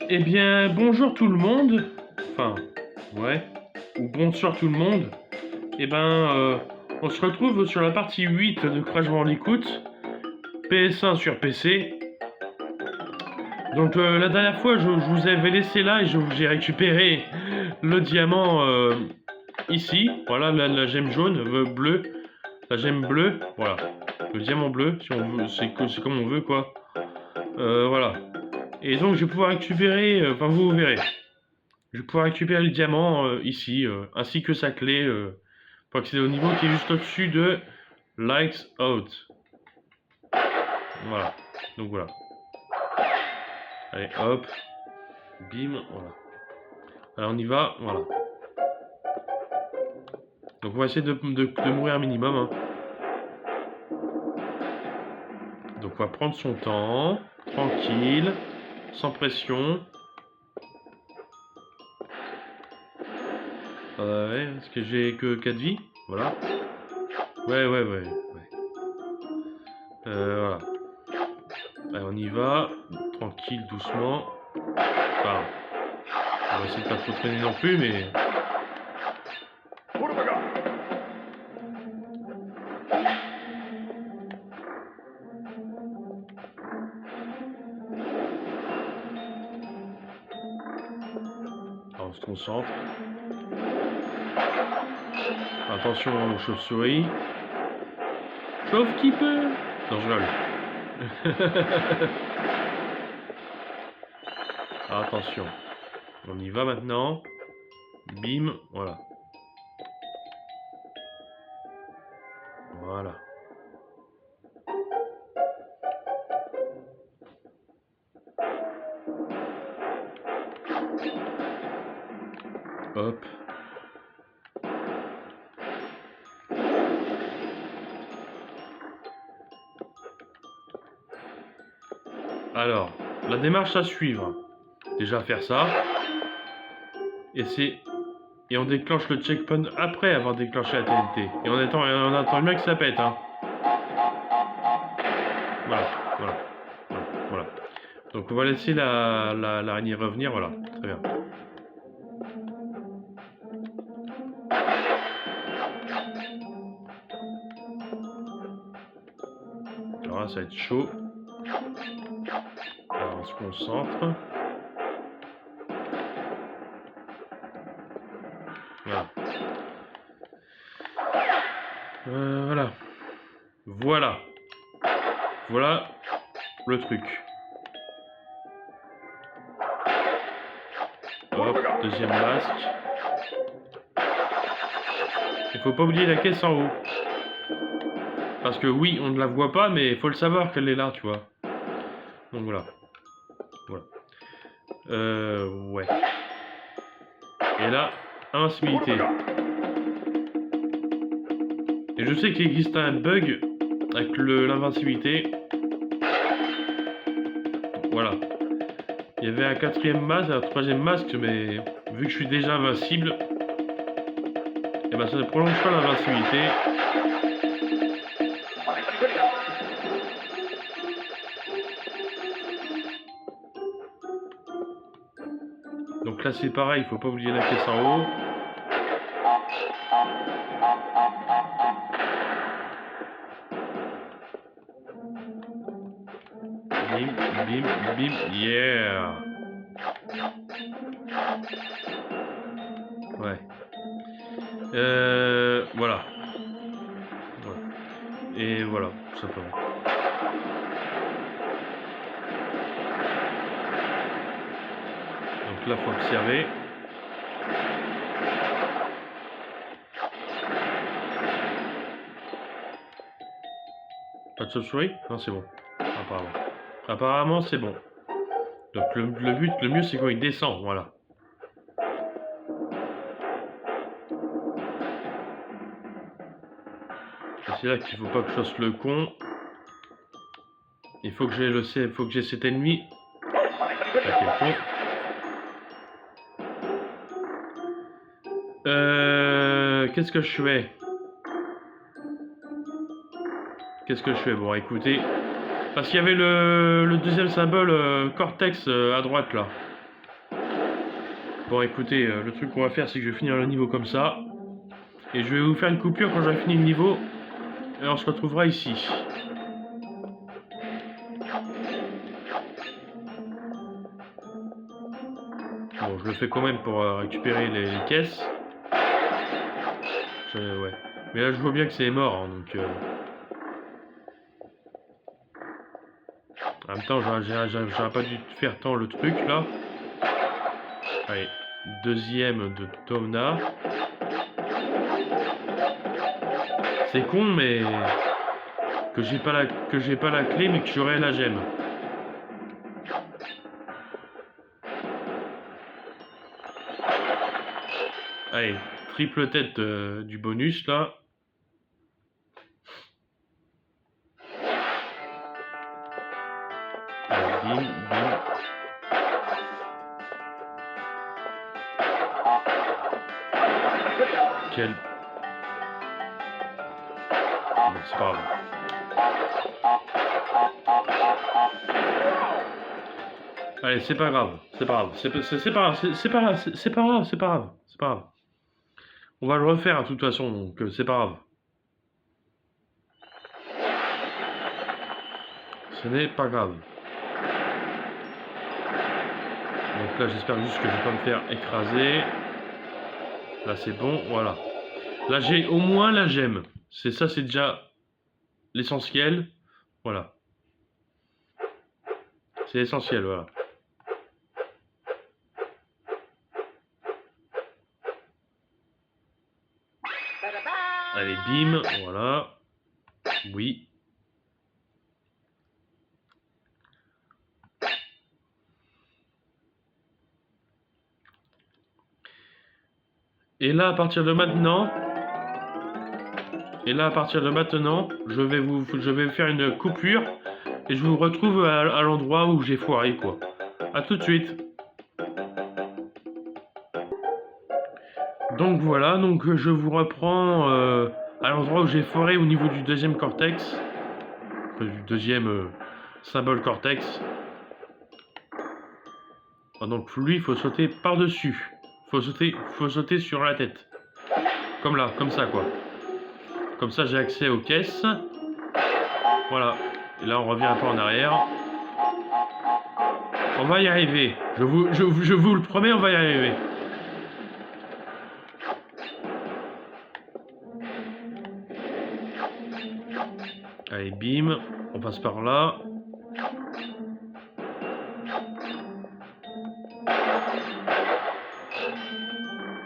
Eh bien, bonjour tout le monde. Enfin, ouais. Ou bonsoir tout le monde. Eh ben, on se retrouve sur la partie 8 de Crash Bandicoot. PS1 sur PC. Donc, la dernière fois, je vous avais laissé là et j'ai récupéré le diamant ici. Voilà, la gemme jaune, bleue. La gemme bleue, voilà. Le diamant bleu, si on veut, c'est comme on veut, quoi. Voilà. Et donc, je vais pouvoir récupérer, enfin, vous verrez. Je vais pouvoir récupérer le diamant ici, ainsi que sa clé pour accéder au niveau qui est juste au-dessus de Lights Out. Voilà. Donc voilà. Allez, hop. Bim. Voilà. Alors on y va. Voilà. Donc on va essayer de mourir un minimum. Hein. Donc on va prendre son temps. Tranquille. Sans pression. Ouais, est-ce que j'ai que 4 vies? Voilà. Ouais. Voilà. Allez, on y va. Tranquille, doucement. Enfin, on va essayer de pas trop traîner non plus, mais... Alors, on se concentre. Attention aux chauves-souris. Chauve qui peut. Non, je rigole. Attention. On y va maintenant. Bim, voilà. Voilà. Hop. Alors, la démarche à suivre. Déjà faire ça. Et on déclenche le checkpoint après avoir déclenché la TNT. Et on attend bien que ça pète, hein. Voilà. Donc on va laisser l'araignée revenir, voilà. Très bien. Alors là, ça va être chaud. Alors, on se concentre. Voilà. Voilà le truc. Hop, deuxième masque. Il faut pas oublier la caisse en haut. Parce que oui, on ne la voit pas, mais il faut le savoir qu'elle est là, tu vois. Donc voilà. Ouais. Et là, invincibilité. Et je sais qu'il existe un bug avec l'invincibilité. Voilà. Il y avait un quatrième masque, un troisième masque, mais vu que je suis déjà invincible, et ben ça ne prolonge pas l'invincibilité. Donc là c'est pareil, il faut pas oublier la caisse en haut. Bim, yeah. Ouais. Voilà. Et voilà, tout simplement. Donc là, faut observer. Pas de chauve-souris? Non, c'est bon. Apparemment, c'est bon. Donc le mieux, c'est quand il descend, voilà. C'est là qu'il faut pas que je fasse le con. Il faut que j'ai cet ennemi. Ah, quel con. Qu'est-ce que je fais? Bon, écoutez. Parce qu'il y avait le deuxième symbole Cortex à droite, là. Bon, écoutez, le truc qu'on va faire, c'est que je vais finir le niveau comme ça. Et je vais vous faire une coupure quand j'aurai fini le niveau. Et on se retrouvera ici. Bon, je le fais quand même pour récupérer les caisses. Ouais. Mais là, je vois bien que c'est mort, hein, donc... En même temps, j'aurais pas dû faire tant le truc, là. Allez, deuxième de Tomna. C'est con, mais... Que j'ai pas la clé, mais que j'aurai la gemme. Allez, triple tête du bonus, là. Allez, bim, bim. Quel... Bon, c'est pas grave. Allez, c'est pas grave, c'est pas grave, c'est pas grave, c'est pas grave, c'est pas grave, c'est pas grave, c'est pas grave. On va le refaire de toute façon, donc c'est pas grave. Ce n'est pas grave. Donc là, j'espère juste que je vais pas me faire écraser. Là, c'est bon, voilà. Là, j'ai au moins la gemme. C'est ça, c'est déjà l'essentiel. Voilà. C'est l'essentiel, voilà. Allez, bim, voilà. Oui. Et là, à partir de maintenant... je vais faire une coupure. Et je vous retrouve à l'endroit où j'ai foiré, quoi. A tout de suite. Donc voilà, donc je vous reprends à l'endroit où j'ai foiré au niveau du deuxième cortex. Du deuxième symbole cortex. Ah, donc lui, il faut sauter par-dessus. Faut sauter sur la tête. Comme là, comme ça, quoi. Comme ça, j'ai accès aux caisses. Voilà. Et là, on revient un peu en arrière. On va y arriver. Je vous le promets, on va y arriver. Allez, bim. On passe par là.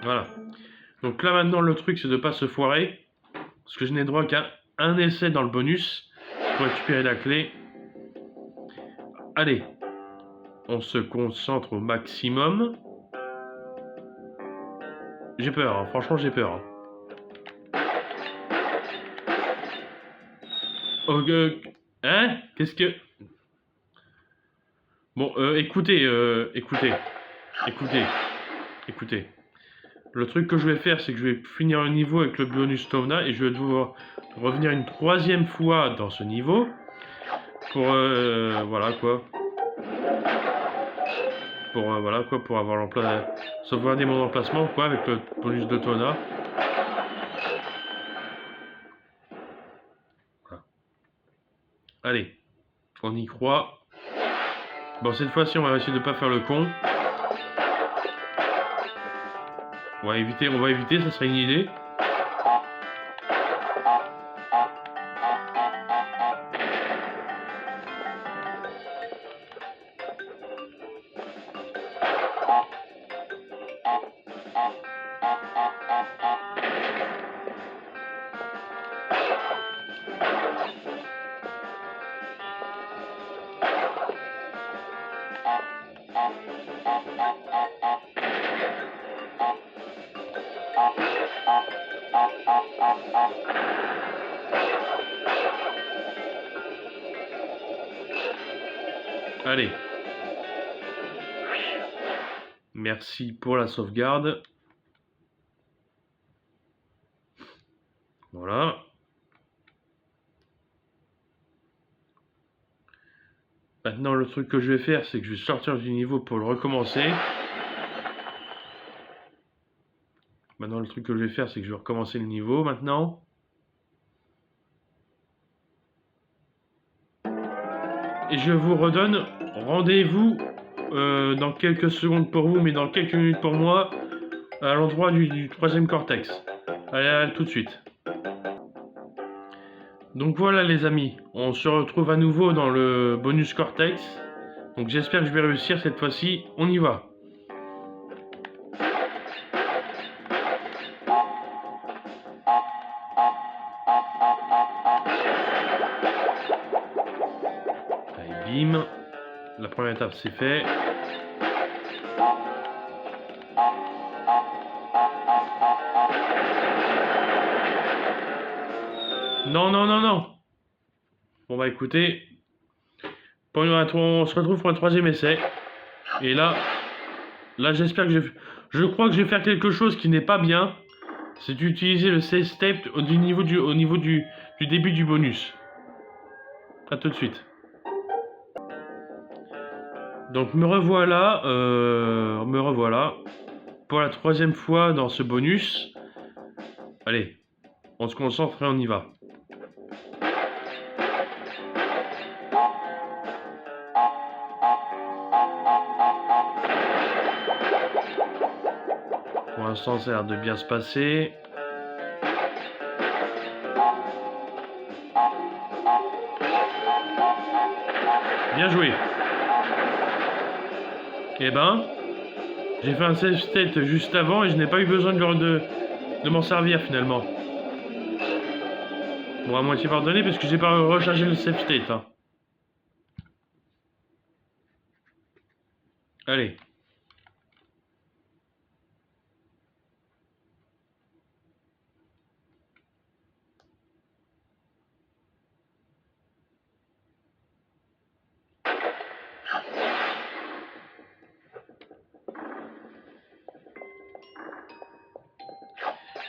Voilà. Donc là, maintenant, le truc, c'est de ne pas se foirer. Parce que je n'ai droit qu'à un essai dans le bonus pour récupérer la clé. Allez. On se concentre au maximum. J'ai peur, hein. Franchement, j'ai peur. Hein. Oh, hein? Qu'est-ce que... Bon, écoutez. Le truc que je vais faire, c'est que je vais finir le niveau avec le bonus Tomna et je vais devoir revenir une troisième fois dans ce niveau pour voilà quoi. Voilà quoi, pour avoir l'emploi, sauvegarder mon emplacement quoi avec le bonus de Tomna. Voilà. Allez, on y croit. Bon, cette fois-ci, on va essayer de pas faire le con. On va éviter, ça serait une idée. Allez. Merci pour la sauvegarde. Voilà. Maintenant, le truc que je vais faire, c'est que je vais sortir du niveau pour le recommencer. Maintenant, le truc que je vais faire, c'est que je vais recommencer le niveau maintenant. Et je vous redonne rendez-vous dans quelques secondes pour vous, mais dans quelques minutes pour moi, à l'endroit du troisième cortex. Allez, à tout de suite. Donc voilà les amis, on se retrouve à nouveau dans le bonus cortex. Donc j'espère que je vais réussir cette fois-ci, on y va. Allez, bim. La première étape c'est fait. Non, non, non, non. Bon bah écoutez, on se retrouve pour un troisième essai. Et là j'espère que je crois que je vais faire quelque chose qui n'est pas bien. C'est d'utiliser le save step au niveau du début du bonus. A tout de suite. Donc me revoilà pour la troisième fois dans ce bonus. Allez, on se concentre et on y va. Pour l'instant, ça a l'air de bien se passer. Bien joué. Eh ben, j'ai fait un save state juste avant et je n'ai pas eu besoin de m'en servir finalement. Bon, à moitié pardonné parce que j'ai pas rechargé le save state. Hein. Allez.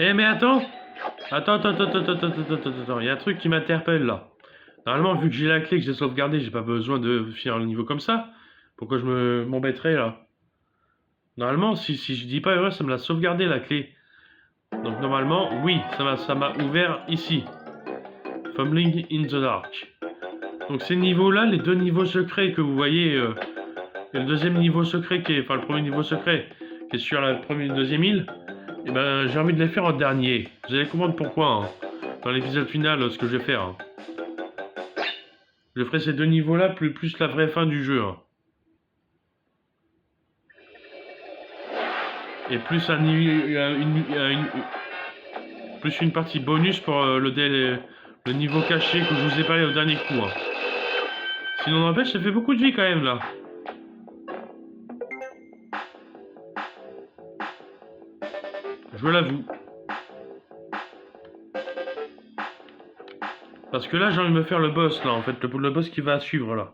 Eh mais attends, il y a un truc qui m'interpelle là. Normalement, vu que j'ai la clé que j'ai sauvegardée, j'ai pas besoin de finir le niveau comme ça. Pourquoi je m'embêterais là? Normalement, si je dis pas erreur, ça me l'a sauvegardé la clé. Donc normalement, oui, ça m'a ouvert ici. Fumbling in the dark. Donc ces niveaux-là, les deux niveaux secrets que vous voyez, et le deuxième niveau secret qui est, enfin le premier niveau secret qui est sur la deuxième île, et ben j'ai envie de les faire en dernier. Vous allez comprendre pourquoi hein, dans l'épisode final ce que je vais faire. Hein. Je ferai ces deux niveaux-là plus la vraie fin du jeu. Hein. Et plus plus une partie bonus pour le niveau caché que je vous ai parlé au dernier coup. Hein. Sinon n'empêche, ça fait beaucoup de vie quand même là. Je l'avoue. Parce que là j'ai envie de me faire le boss là en fait, le boss qui va suivre là.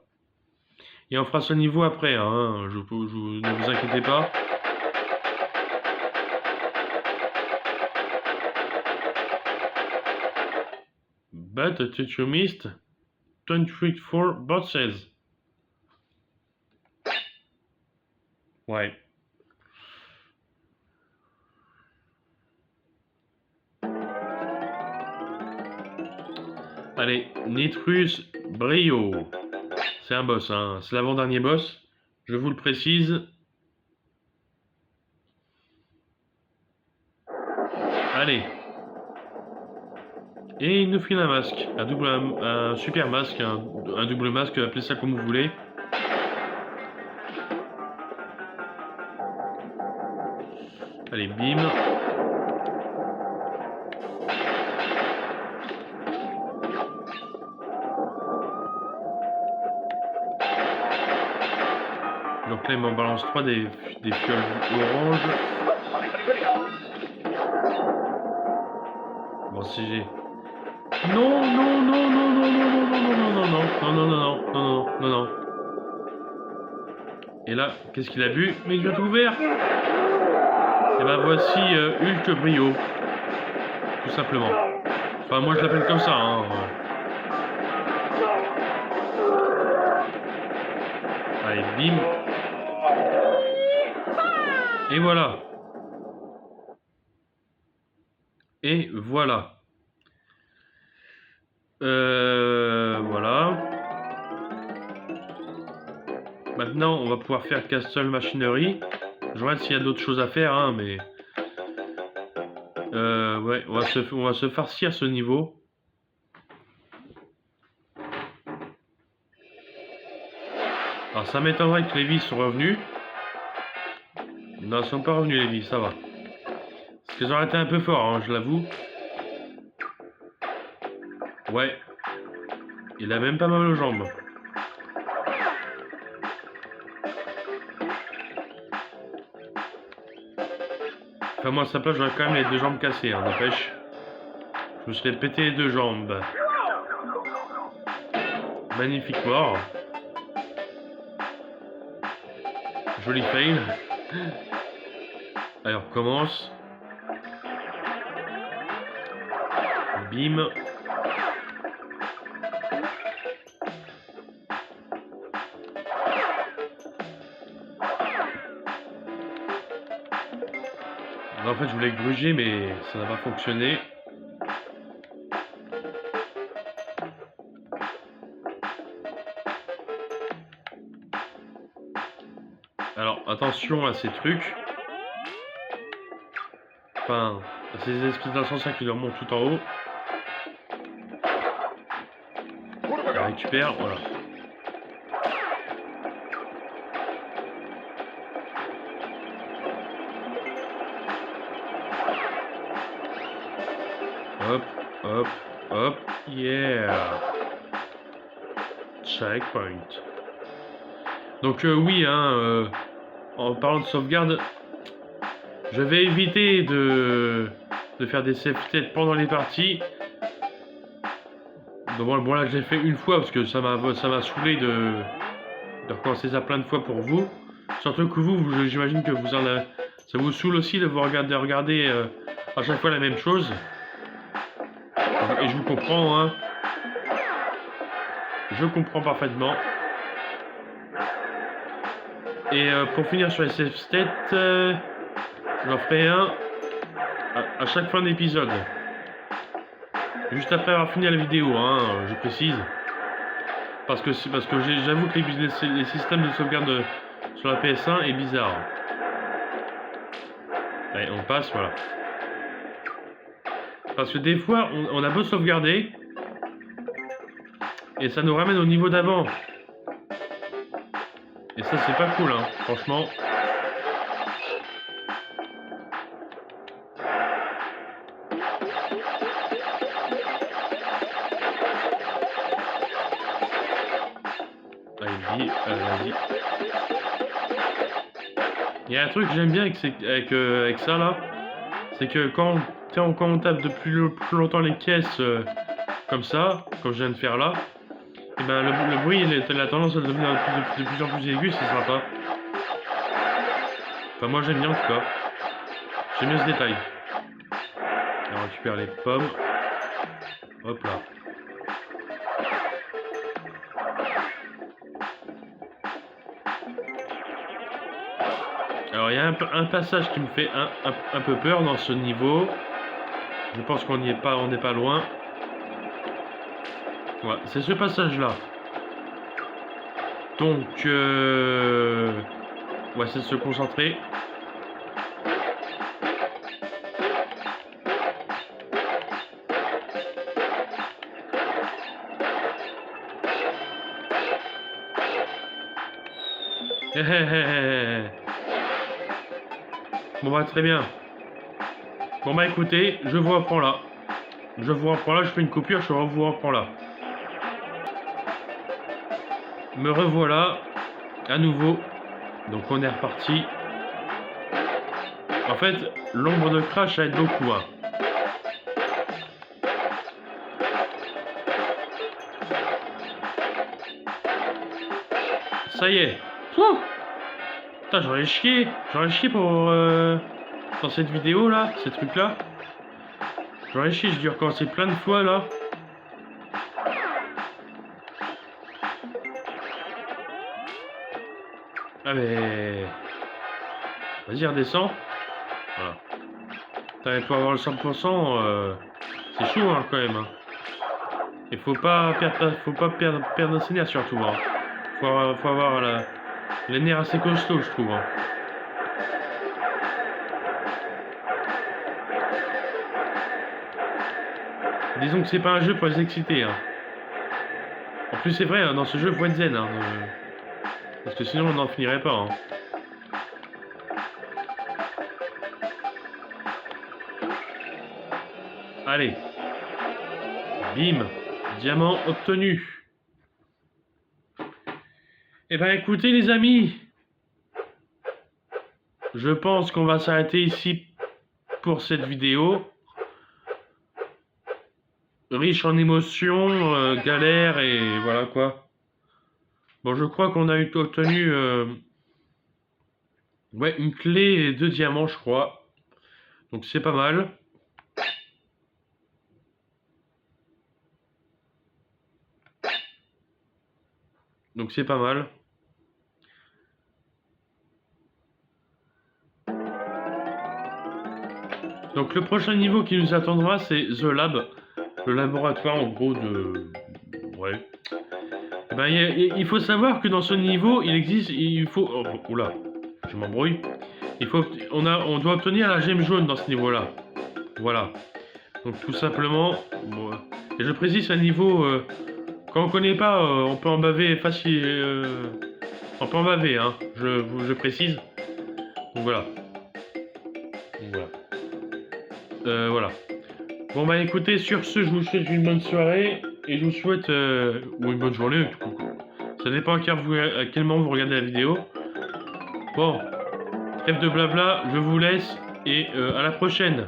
Et on fera ce niveau après, hein. Ne vous inquiétez pas. But you missed 24 bosses. Ouais. Allez, Nitrus Brio. C'est un boss, hein. C'est l'avant-dernier boss. Je vous le précise. Allez. Et il nous file un masque. Un super masque. Un double masque, appelez ça comme vous voulez. Allez, bim. Donc là, il m'en balance 3 des fioles oranges. Bon, si j'ai... Non, non, non, non, non, non, non, non, non, non, non, non, non, non, non, non, non, non. Et là, qu'est-ce qu'il a bu? Mais il vient tout ouvert. Et ben voici Hulk Brio. Tout simplement. Enfin, moi je l'appelle comme ça, hein. Allez, bim. Et voilà. Et voilà. Voilà. Maintenant, on va pouvoir faire Castle Machinery. Je regarde s'il y a d'autres choses à faire, hein, mais... ouais, on va se farcir ce niveau. Alors, ça m'étonnerait que les vis sont revenus. Non, ils sont pas revenus, les vis, ça va. Parce qu'ils ont été un peu forts, hein, je l'avoue. Ouais. Il a même pas mal aux jambes. Enfin, moi, à sa place, j'aurais quand même les deux jambes cassées, hein, n'empêche. Je me serais pété les deux jambes. Magnifique mort. Joli fail. Allez, on recommence. Bim. En fait, je voulais gruger, mais ça n'a pas fonctionné. Alors, attention à ces trucs. Enfin, à ces espèces d'ascenseurs qui leur montent tout en haut. On récupère, voilà. Hop, hop, hop, yeah. Checkpoint. Donc oui, hein, en parlant de sauvegarde, je vais éviter de faire des save states pendant les parties. Donc bon là j'ai fait une fois parce que ça m'a saoulé de recommencer ça plein de fois pour vous. Surtout que j'imagine que vous en avez, ça vous saoule aussi de vous regarder à chaque fois la même chose. Et je vous comprends, hein. Je comprends parfaitement. Et pour finir sur les save states, j'en ferai un à chaque fin d'épisode. Juste après avoir fini la vidéo, hein, je précise. Parce que j'avoue que les systèmes de sauvegarde sur la PS1 est bizarre. Allez, on passe, voilà. Parce que des fois, on a beau sauvegarder, et ça nous ramène au niveau d'avant. Et ça, c'est pas cool, hein, franchement. Allez, vas-y. Il y a un truc que j'aime bien avec ça, là. C'est que quand on tape de plus longtemps les caisses, comme ça, comme je viens de faire là, et ben le bruit il a tendance à devenir de plus en plus aigu, c'est sympa. Enfin moi j'aime bien en tout cas. J'aime bien ce détail. On récupère les pommes. Hop là. Alors il y a un passage qui me fait un peu peur dans ce niveau. Je pense qu'on n'y est pas, on n'est pas loin. Voilà, c'est ce passage là. Donc on va essayer de se concentrer. Bon bah très bien. Bon bah écoutez, je vous reprends là. Je fais une coupure, je vous reprends là. Me revoilà à nouveau. Donc on est reparti. En fait, l'ombre de Crash aide beaucoup, hein. Ça y est. Ouh, putain, j'aurais chié pour dans cette vidéo là, ces trucs là. J'aurais chié, j'ai dû recommencer plein de fois là. Ah mais... Vas-y, redescends. Voilà. Mais pour avoir le 100%, c'est chaud hein, quand même. Hein. Et faut pas perdre ses nerfs surtout. Hein. Faut avoir les nerfs assez costauds, je trouve. Hein. Disons que c'est pas un jeu pour les exciter. Hein. En plus, c'est vrai, hein, dans ce jeu, faut être zen. Hein, parce que sinon, on n'en finirait pas. Hein. Allez. Bim. Diamant obtenu. Eh ben, écoutez, les amis. Je pense qu'on va s'arrêter ici pour cette vidéo. Riche en émotions, galère et voilà quoi. Bon, je crois qu'on a obtenu ouais, une clé et 2 diamants, je crois. Donc c'est pas mal. Donc c'est pas mal. Donc le prochain niveau qui nous attendra, c'est The Lab. Le laboratoire en gros de... Ouais. Ben, il faut savoir que dans ce niveau, il existe... Il faut... Oh, oula, je m'embrouille. On doit obtenir la gemme jaune dans ce niveau-là. Voilà. Donc tout simplement... Bon, et je précise un niveau... quand on connaît pas, on peut en baver facile... on peut en baver, hein. Je précise. Donc voilà. Voilà. Bon bah écoutez, sur ce, je vous souhaite une bonne soirée et je vous souhaite ou une bonne journée. Ça dépend à quel moment vous regardez la vidéo. Bon, trêve de blabla, je vous laisse et à la prochaine.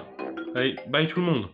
Allez, bye tout le monde.